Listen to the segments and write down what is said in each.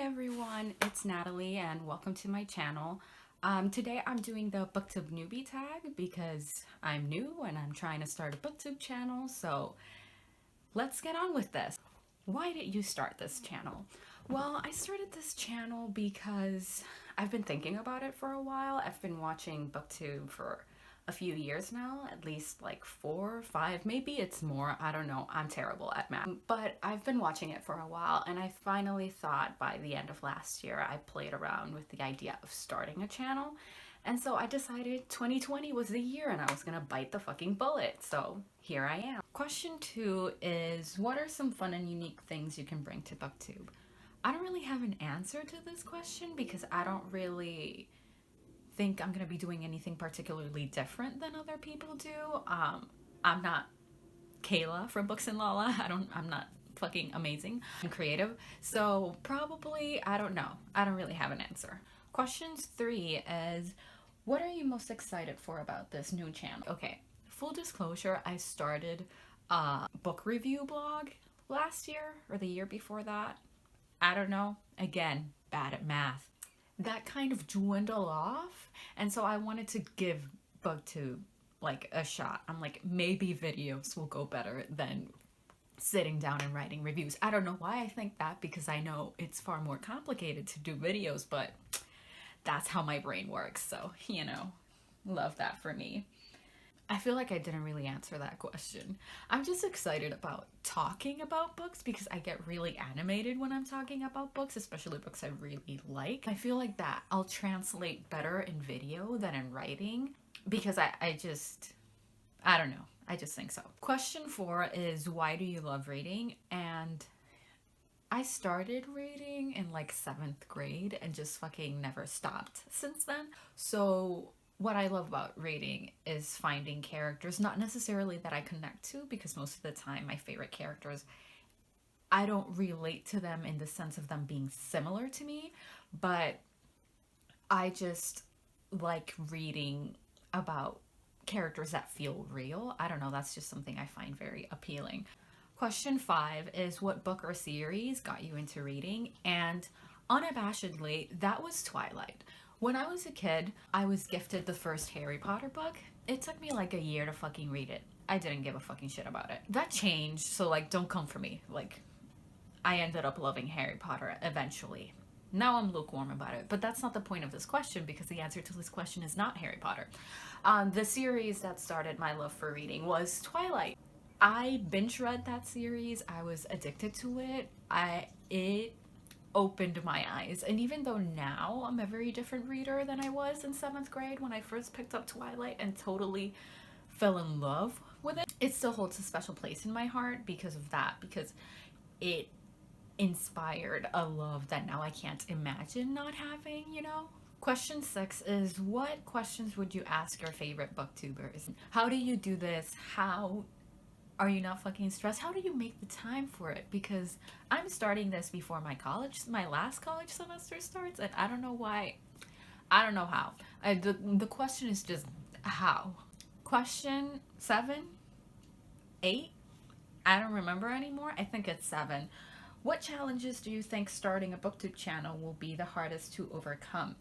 everyone, it's Natalie and welcome to my channel. Today I'm doing the Booktube Newbie Tag because I'm new and I'm trying to start a Booktube channel, so let's get on with this. Why did you start this channel? Well, I started this channel because I've been thinking about it for a while. I've been watching Booktube for a few years now, at least like 4 or 5, maybe it's more, I don't know, I'm terrible at math, but I've been watching it for a while and I finally thought by the end of last year I played around with the idea of starting a channel, and so I decided 2020 was the year and I was gonna bite the fucking bullet, so here I am. Question 2 is, what are some fun and unique things you can bring to Booktube? I don't really have an answer to this question because I don't really think I'm gonna be doing anything particularly different than other people do. I'm not Kayla from Books and Lala. I'm not fucking amazing. I'm creative, so probably, I don't know. I don't really have an answer. Question 3 is, what are you most excited for about this new channel? Okay, full disclosure, I started a book review blog last year or the year before that. I don't know. Again, bad at math. That kind of dwindled off, and so I wanted to give Booktube like a shot. I'm like, maybe videos will go better than sitting down and writing reviews. I don't know why I think that, because I know it's far more complicated to do videos, but that's how my brain works, so you know, love that for me. I feel like I didn't really answer that question. I'm just excited about talking about books because I get really animated when I'm talking about books, especially books I really like. I feel like that I'll translate better in video than in writing because I don't know. I just think so. Question 4 is, why do you love reading? And I started reading in like 7th grade and just fucking never stopped since then. So what I love about reading is finding characters, not necessarily that I connect to, because most of the time my favorite characters, I don't relate to them in the sense of them being similar to me, but I just like reading about characters that feel real. I don't know, that's just something I find very appealing. Question 5 is, what book or series got you into reading? And unabashedly, that was Twilight. When I was a kid, I was gifted the first Harry Potter book. It took me like a year to fucking read it. I didn't give a fucking shit about it. That changed, so like, don't come for me. Like, I ended up loving Harry Potter eventually. Now I'm lukewarm about it, but that's not the point of this question because the answer to this question is not Harry Potter. The series that started my love for reading was Twilight. I binge read that series. I was addicted to it. It opened my eyes, and even though now I'm a very different reader than I was in 7th grade when I first picked up Twilight and totally fell in love with it, it still holds a special place in my heart because of that, because it inspired a love that now I can't imagine not having, you know? Question 6 is, what questions would you ask your favorite booktubers? How do you do this? How are you not fucking stressed? How do you make the time for it? Because I'm starting this before my last college semester starts, and I don't know why. I don't know how. The question is just how. Question 7? 8? I don't remember anymore. I think it's 7. What challenges do you think starting a booktube channel will be the hardest to overcome?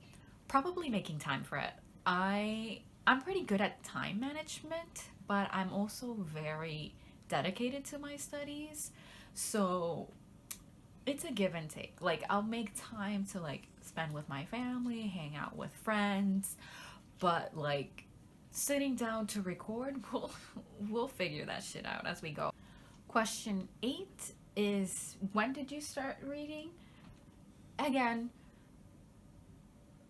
Probably making time for it. I'm pretty good at time management, but I'm also very dedicated to my studies, so it's a give and take. Like, I'll make time to like spend with my family, hang out with friends, but like sitting down to record, we'll figure that shit out as we go. Question 8 is, when did you start reading? Again,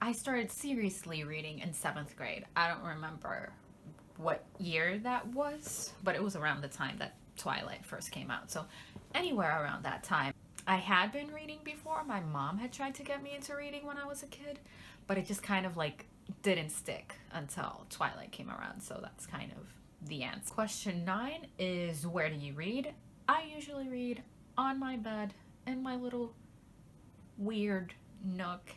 I started seriously reading in 7th grade. I don't remember what year that was, but it was around the time that Twilight first came out, so anywhere around that time. I had been reading before. My mom had tried to get me into reading when I was a kid, but it just kind of like didn't stick until Twilight came around, so that's kind of the answer. Question 9 is, where do you read? I usually read on my bed in my little weird nook.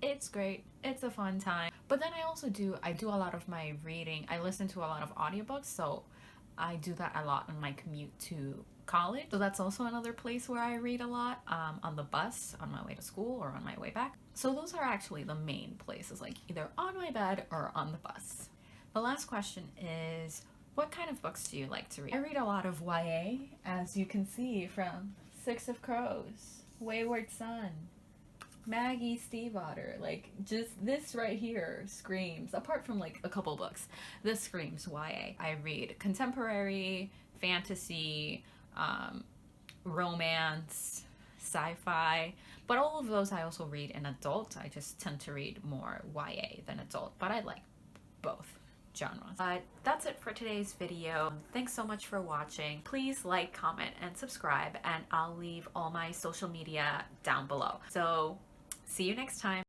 It's great. It's a fun time. But then I do a lot of my reading. I listen to a lot of audiobooks, so I do that a lot on my commute to college. So that's also another place where I read a lot, on the bus, on my way to school, or on my way back. So those are actually the main places, like either on my bed or on the bus. The last question is, what kind of books do you like to read? I read a lot of YA, as you can see from Six of Crows, Wayward Son, Maggie Stiefvater. Like, just this right here screams, apart from like a couple books, this screams YA. I read contemporary, fantasy, romance, sci-fi, but all of those I also read in adult. I just tend to read more YA than adult, but I like both genres. That's it for today's video. Thanks so much for watching. Please like, comment, and subscribe, and I'll leave all my social media down below. So see you next time.